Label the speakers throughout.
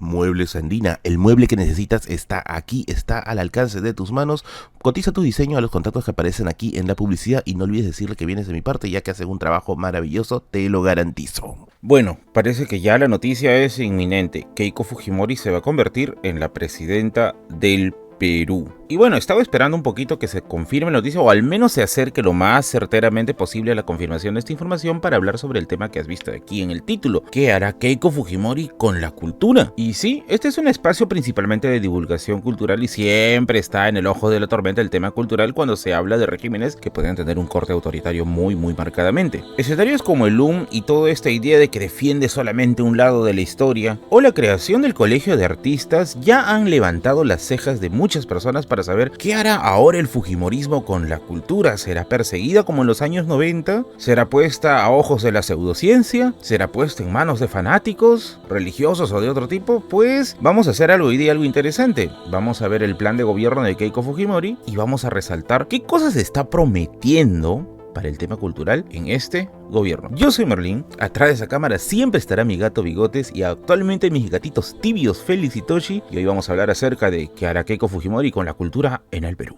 Speaker 1: Muebles Andina, el mueble que necesitas está aquí, está al alcance de tus manos. Cotiza tu diseño a los contactos que aparecen aquí en la publicidad y no olvides decirle que vienes de mi parte, ya que hacen un trabajo maravilloso, te lo garantizo.
Speaker 2: Bueno, parece que ya la noticia es inminente. Keiko Fujimori se va a convertir en la presidenta del Perú. Y bueno, estaba esperando un poquito que se confirme la noticia o al menos se acerque lo más certeramente posible a la confirmación de esta información para hablar sobre el tema que has visto aquí en el título. ¿Qué hará Keiko Fujimori con la cultura? Y sí, este es un espacio principalmente de divulgación cultural y siempre está en el ojo de la tormenta el tema cultural cuando se habla de regímenes que pueden tener un corte autoritario muy marcadamente. Escenarios como el y toda esta idea de que defiende solamente un lado de la historia o la creación del colegio de artistas ya han levantado las cejas de muchas personas para saber qué hará ahora el fujimorismo con la cultura. ¿Será perseguida como en los años 90? ¿Será puesta a ojos de la pseudociencia? ¿Será puesta en manos de fanáticos, religiosos o de otro tipo? Pues vamos a hacer algo hoy día, algo interesante. Vamos a ver el plan de gobierno de Keiko Fujimori y vamos a resaltar qué cosas está prometiendo para el tema cultural en este gobierno. Yo soy Merlín, atrás de esa cámara siempre estará mi gato Bigotes y actualmente mis gatitos tibios Félix y Toshi, y hoy vamos a hablar acerca de qué hará Keiko Fujimori con la cultura en el Perú.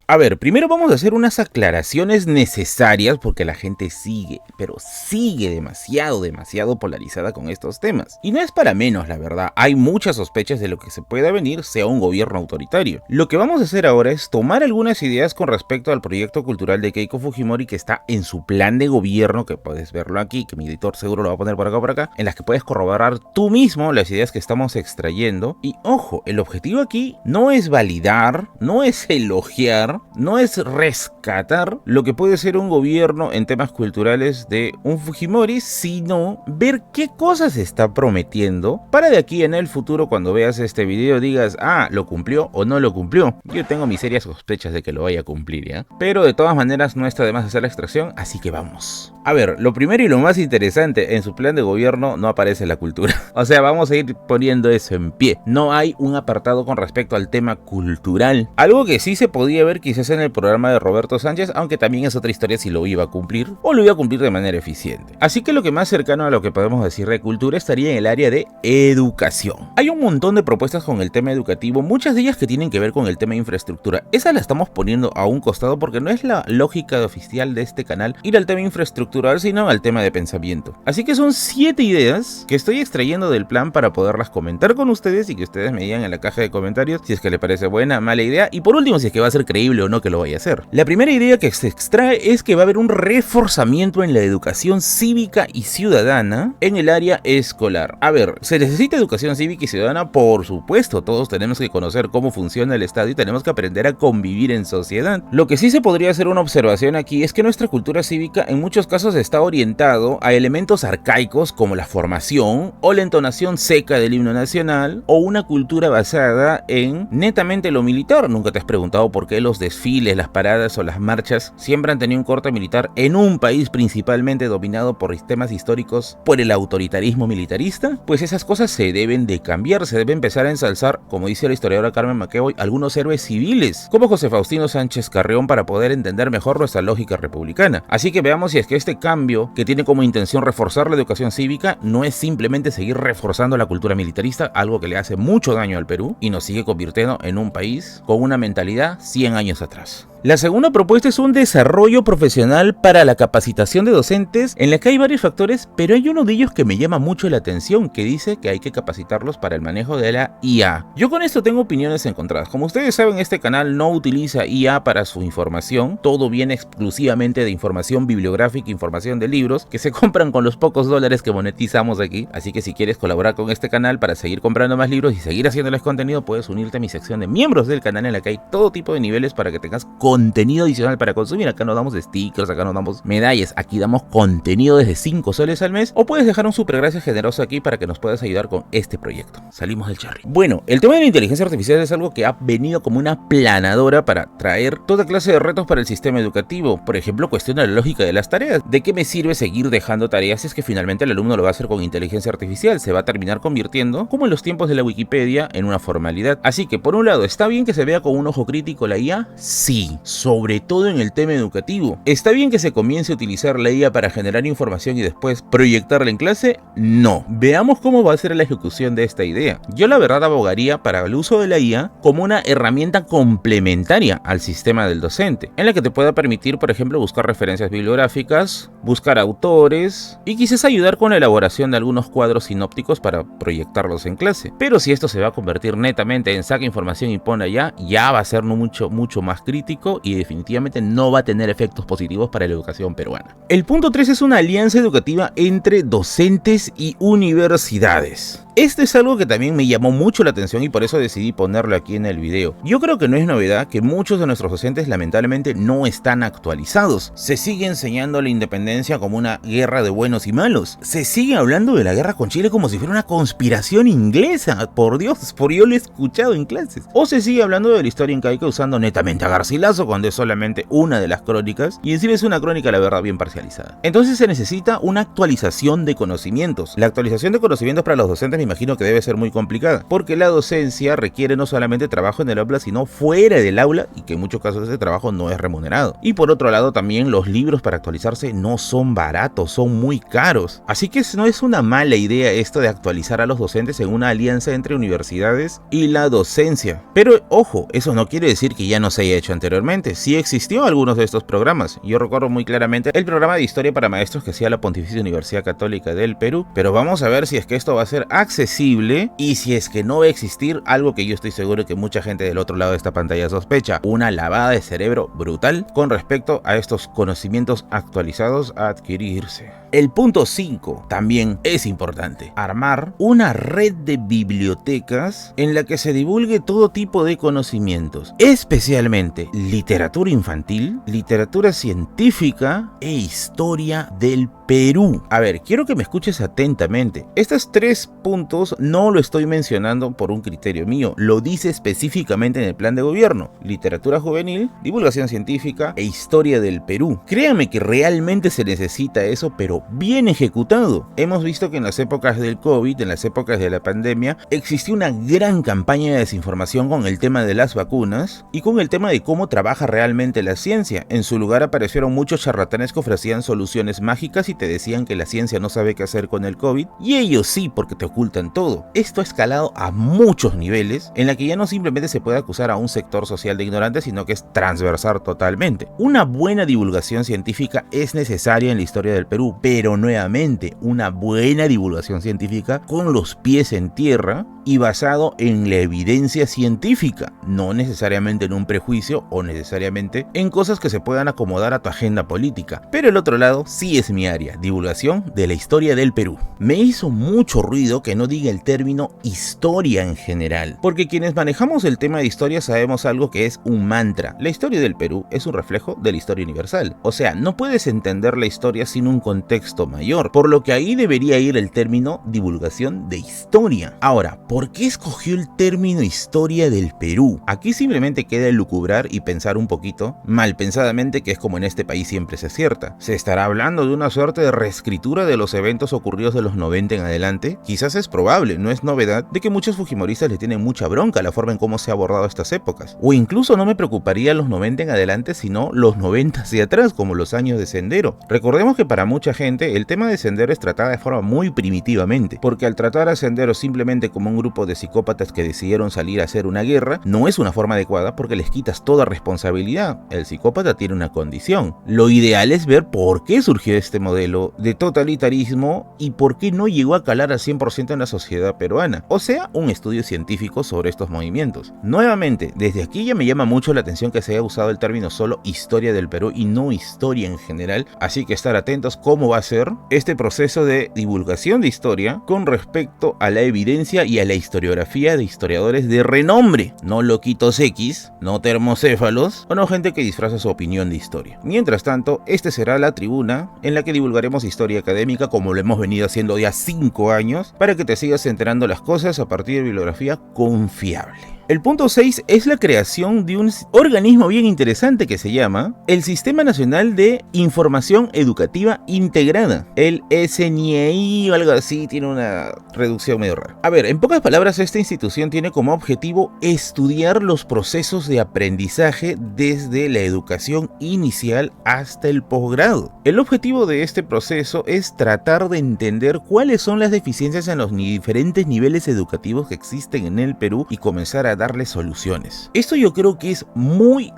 Speaker 2: A ver, primero vamos a hacer unas aclaraciones necesarias porque la gente sigue, pero sigue demasiado polarizada con estos temas. Y no es para menos, la verdad, hay muchas sospechas de lo que se pueda venir sea un gobierno autoritario. Lo que vamos a hacer ahora es tomar algunas ideas con respecto al proyecto cultural de Keiko Fujimori que está en su plan de gobierno, que puedes verlo aquí, que mi editor seguro lo va a poner por acá, en las que puedes corroborar tú mismo las ideas que estamos extrayendo. Y ojo, el objetivo aquí no es validar, no es elogiar, no es rescatar lo que puede ser un gobierno en temas culturales de un Fujimori, sino ver qué cosas está prometiendo para de aquí en el futuro, cuando veas este video, digas, ah, lo cumplió o no lo cumplió. Yo tengo mis serias sospechas de que lo vaya a cumplir, ¿ya? Pero de todas maneras no está de más hacer la extracción, así que vamos. A ver, lo primero y lo más interesante, en su plan de gobierno no aparece la cultura. O sea, vamos a ir poniendo eso en pie. No hay un apartado con respecto al tema cultural. Algo que sí se podía ver quizás en el programa de Roberto Sánchez, aunque también es otra historia si lo iba a cumplir o lo iba a cumplir de manera eficiente. Así que lo que más cercano a lo que podemos decir de cultura estaría en el área de educación. Hay un montón de propuestas con el tema educativo, muchas de ellas que tienen que ver con el tema de infraestructura. Esa la estamos poniendo a un costado porque no es la lógica oficial de este canal ir al tema infraestructural, sino al tema de pensamiento. Así que son 7 ideas que estoy extrayendo del plan para poderlas comentar con ustedes y que ustedes me digan en la caja de comentarios si es que les parece buena, mala idea y por último si es que va a ser creíble o no que lo vaya a hacer. La primera idea que se extrae es que va a haber un reforzamiento en la educación cívica y ciudadana en el área escolar. A ver, ¿se necesita educación cívica y ciudadana? Por supuesto, todos tenemos que conocer cómo funciona el Estado y tenemos que aprender a convivir en sociedad. Lo que sí se podría hacer una observación aquí es que nuestra cultura cívica en muchos casos está orientado a elementos arcaicos como la formación o la entonación seca del himno nacional o una cultura basada en netamente lo militar. ¿Nunca te has preguntado por qué los desfiles, las paradas o las marchas siempre han tenido un corte militar en un país principalmente dominado por sistemas históricos por el autoritarismo militarista? Pues esas cosas se deben de cambiar, se debe empezar a ensalzar, como dice la historiadora Carmen McEvoy, algunos héroes civiles, como José Faustino Sánchez Carrión, para poder entender mejor nuestra lógica republicana. Así que veamos si es que este cambio, que tiene como intención reforzar la educación cívica, no es simplemente seguir reforzando la cultura militarista, algo que le hace mucho daño al Perú y nos sigue convirtiendo en un país con una mentalidad 100 años atrás. La segunda propuesta es un desarrollo profesional para la capacitación de docentes, en la que hay varios factores, pero hay uno de ellos que me llama mucho la atención, que dice que hay que capacitarlos para el manejo de la IA. Yo con esto tengo opiniones encontradas. Como ustedes saben, este canal no utiliza IA para su información, todo viene exclusivamente de información bibliográfica, información de libros, que se compran con los pocos dólares que monetizamos aquí, así que si quieres colaborar con este canal para seguir comprando más libros y seguir haciéndoles contenido, puedes unirte a mi sección de miembros del canal, en la que hay todo tipo de niveles para que tengas contenido adicional para consumir. Acá no damos stickers, acá no damos medallas, aquí damos contenido desde 5 soles al mes, o puedes dejar un super gracias generoso aquí para que nos puedas ayudar con este proyecto. Salimos del cherry. Bueno, el tema de la inteligencia artificial es algo que ha venido como una planadora para traer toda clase de retos para el sistema educativo. Por ejemplo, cuestiona la lógica de las tareas. ¿De qué me sirve seguir dejando tareas si es que finalmente el alumno lo va a hacer con inteligencia artificial? Se va a terminar convirtiendo, como en los tiempos de la Wikipedia, en una formalidad. Así que por un lado, ¿está bien que se vea con un ojo crítico la IA? Sí. sobre todo en el tema educativo. ¿Está bien que se comience a utilizar la IA para generar información y después proyectarla en clase? No. Veamos cómo va a ser la ejecución de esta idea. Yo la verdad abogaría para el uso de la IA como una herramienta complementaria al sistema del docente, en la que te pueda permitir, por ejemplo, buscar referencias bibliográficas, buscar autores y quizás ayudar con la elaboración de algunos cuadros sinópticos para proyectarlos en clase. Pero si esto se va a convertir netamente en saca información y pon allá, ya va a ser mucho más crítico y definitivamente no va a tener efectos positivos para la educación peruana. El punto 3 es una alianza educativa entre docentes y universidades. Esto es algo que también me llamó mucho la atención y por eso decidí ponerlo aquí en el video. Yo creo que no es novedad que muchos de nuestros docentes lamentablemente no están actualizados. Se sigue enseñando la independencia como una guerra de buenos y malos. Se sigue hablando de la guerra con Chile como si fuera una conspiración inglesa. Por Dios, por yo lo he escuchado en clases. O se sigue hablando de la historia incaica usando netamente a Garcilaso cuando es solamente una de las crónicas y encima es una crónica, la verdad, bien parcializada. Entonces se necesita una actualización de conocimientos. La actualización de conocimientos para los docentes me imagino que debe ser muy complicada, porque la docencia requiere no solamente trabajo en el aula, sino fuera del aula, y que en muchos casos ese trabajo no es remunerado. Y por otro lado también los libros para actualizarse no son baratos, son muy caros. Así que no es una mala idea esto de actualizar a los docentes en una alianza entre universidades y la docencia. Pero ojo, eso no quiere decir que ya no se haya hecho anteriormente. Sí existió algunos de estos programas. Yo recuerdo muy claramente el programa de historia para maestros que hacía la Pontificia Universidad Católica del Perú, pero vamos a ver si es que esto va a ser accesible y si es que no va a existir algo que yo estoy seguro que mucha gente del otro lado de esta pantalla sospecha: una lavada de cerebro brutal con respecto a estos conocimientos actualizados a adquirirse. El punto 5 también es importante: armar una red de bibliotecas en la que se divulgue todo tipo de conocimientos, especialmente literatura infantil, literatura científica e historia del Perú. A ver, quiero que me escuches atentamente. Estos 3 puntos no lo estoy mencionando por un criterio mío, lo dice específicamente en el plan de gobierno: literatura juvenil, divulgación científica e historia del Perú. Créanme que realmente se necesita eso, pero bien ejecutado. Hemos visto que en las épocas del COVID, en las épocas de la pandemia, existió una gran campaña de desinformación con el tema de las vacunas y con el tema de cómo trabaja realmente la ciencia. En su lugar aparecieron muchos charlatanes que ofrecían soluciones mágicas y te decían que la ciencia no sabe qué hacer con el COVID, y ellos sí, porque te ocultan todo. Esto ha escalado a muchos niveles, en la que ya no simplemente se puede acusar a un sector social de ignorante, sino que es transversal totalmente. Una buena divulgación científica es necesaria en la historia del Perú, pero nuevamente, una buena divulgación científica con los pies en tierra y basado en la evidencia científica, no necesariamente en un prejuicio o necesariamente en cosas que se puedan acomodar a tu agenda política. Pero el otro lado sí es mi área: divulgación de la historia del Perú. Me hizo mucho ruido que no diga el término historia en general, porque quienes manejamos el tema de historia sabemos algo que es un mantra: la historia del Perú es un reflejo de la historia universal. O sea, no puedes entender la historia sin un contexto mayor, por lo que ahí debería ir el término divulgación de historia. Ahora, ¿por qué escogió el término historia del Perú? Aquí simplemente queda elucubrar y pensar un poquito, mal pensadamente, que es como en este país siempre se acierta. ¿Se estará hablando de una suerte de reescritura de los eventos ocurridos de los 90 en adelante? Quizás es probable, no es novedad, de que muchos fujimoristas le tienen mucha bronca a la forma en cómo se ha abordado estas épocas. O incluso no me preocuparía los 90 en adelante, sino los 90 hacia atrás, como los años de Sendero. Recordemos que para mucha gente el tema de Sendero es tratado de forma muy primitivamente, porque al tratar a Sendero simplemente como un grupo de psicópatas que decidieron salir a hacer una guerra, no es una forma adecuada, porque les quitas toda responsabilidad. El psicópata tiene una condición. Lo ideal es ver por qué surgió este modelo de totalitarismo y por qué no llegó a calar al 100% en la sociedad peruana. O sea, un estudio científico sobre estos movimientos. Nuevamente, desde aquí ya me llama mucho la atención que se haya usado el término solo historia del Perú y no historia en general, así que estar atentos cómo va a ser este proceso de divulgación de historia con respecto a la evidencia y a la historiografía de historiadores de renombre, no loquitos X, no termocéfalos o no gente que disfraza su opinión de historia. Mientras tanto, esta será la tribuna en la que divulgaremos historia académica como lo hemos venido haciendo ya 5 años, para que te sigas enterando las cosas a partir de bibliografía confiable. El punto 6 es la creación de un organismo bien interesante que se llama el Sistema Nacional de Información Educativa Integrada, el SNII o algo así, tiene una reducción medio rara. A ver, en pocas palabras, esta institución tiene como objetivo estudiar los procesos de aprendizaje desde la educación inicial hasta el posgrado. El objetivo de este proceso es tratar de entender cuáles son las deficiencias en los diferentes niveles educativos que existen en el Perú y comenzar a darle soluciones. Esto yo creo que es muy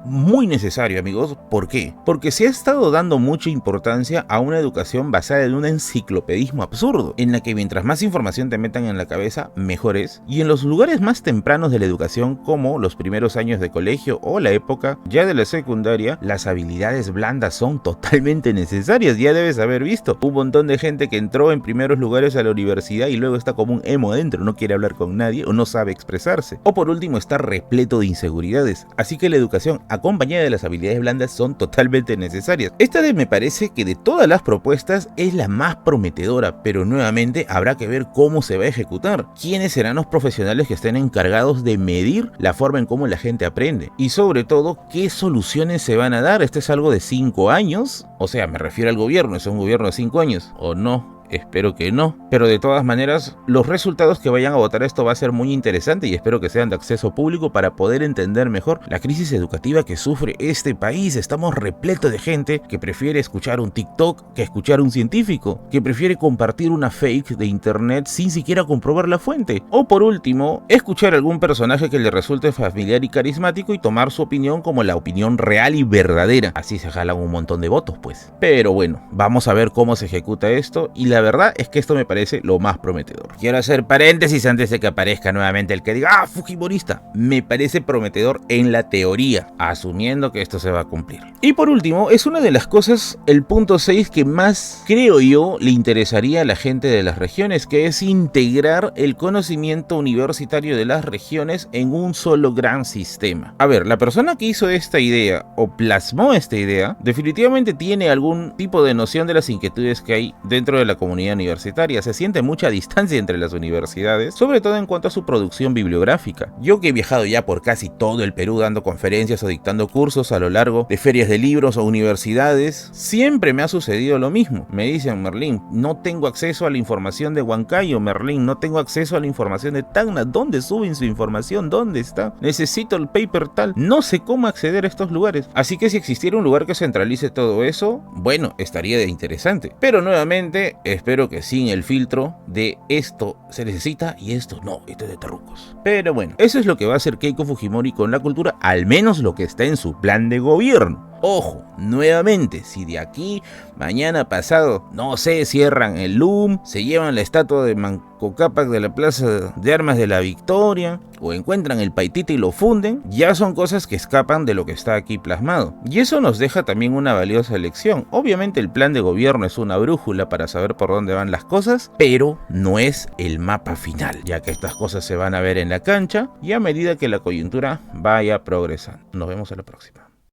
Speaker 2: necesario, amigos. ¿Por qué? Porque se ha estado dando mucha importancia a una educación basada en un enciclopedismo absurdo, en la que mientras más información te metan en la cabeza, mejor es. Y en los lugares más tempranos de la educación, como los primeros años de colegio o la época ya de la secundaria, las habilidades blandas son totalmente necesarias. Ya debes haber visto un montón de gente que entró en primeros lugares a la universidad y luego está como un emo adentro, no quiere hablar con nadie o no sabe expresarse. O por último, está repleto de inseguridades. Así que la educación acompañada de las habilidades blandas son totalmente necesarias. Esta me parece que de todas las propuestas es la más prometedora, pero nuevamente habrá que ver cómo se va a ejecutar. ¿Quiénes serán los profesionales que estén encargados de medir la forma en cómo la gente aprende? Y sobre todo, ¿qué soluciones se van a dar? ¿Esto es algo de 5 años? O sea, me refiero al gobierno, ¿es un gobierno de 5 años o no? Espero que no, pero de todas maneras los resultados que vayan a votar esto va a ser muy interesante y espero que sean de acceso público para poder entender mejor la crisis educativa que sufre este país. Estamos repletos de gente que prefiere escuchar un TikTok que escuchar un científico, que prefiere compartir una fake de internet sin siquiera comprobar la fuente, o por último, escuchar a algún personaje que le resulte familiar y carismático y tomar su opinión como la opinión real y verdadera. Así se jalan un montón de votos, pues. Pero bueno, vamos a ver cómo se ejecuta esto y la verdad es que esto me parece lo más prometedor. Quiero hacer paréntesis antes de que aparezca nuevamente el que diga ¡ah, fujimorista! Me parece prometedor en la teoría, asumiendo que esto se va a cumplir. Y por último, es una de las cosas, el punto 6, que más creo yo le interesaría a la gente de las regiones, que es integrar el conocimiento universitario de las regiones en un solo gran sistema. A ver, la persona que hizo esta idea o plasmó esta idea definitivamente tiene algún tipo de noción de las inquietudes que hay dentro de la comunidad universitaria. Se siente mucha distancia entre las universidades, sobre todo en cuanto a su producción bibliográfica. Yo que he viajado ya por casi todo el Perú dando conferencias o dictando cursos a lo largo de ferias de libros o universidades, siempre me ha sucedido lo mismo. Me dicen: Merlín, no tengo acceso a la información de Huancayo. Merlín, no tengo acceso a la información de Tacna. ¿Dónde suben su información? ¿Dónde está? Necesito el paper tal. No sé cómo acceder a estos lugares. Así que si existiera un lugar que centralice todo eso, bueno, estaría de interesante. Pero nuevamente, espero que sin el filtro de esto se necesita y esto no, esto es de terrucos. Pero bueno, eso es lo que va a hacer Keiko Fujimori con la cultura, al menos lo que está en su plan de gobierno. Ojo, nuevamente, si de aquí, mañana pasado, no sé, cierran el LUM, se llevan la estatua de Manco Cápac de la Plaza de Armas de la Victoria, o encuentran el Paitita y lo funden, ya son cosas que escapan de lo que está aquí plasmado. Y eso nos deja también una valiosa lección. Obviamente el plan de gobierno es una brújula para saber por dónde van las cosas, pero no es el mapa final, ya que estas cosas se van a ver en la cancha y a medida que la coyuntura vaya progresando. Nos vemos a la próxima.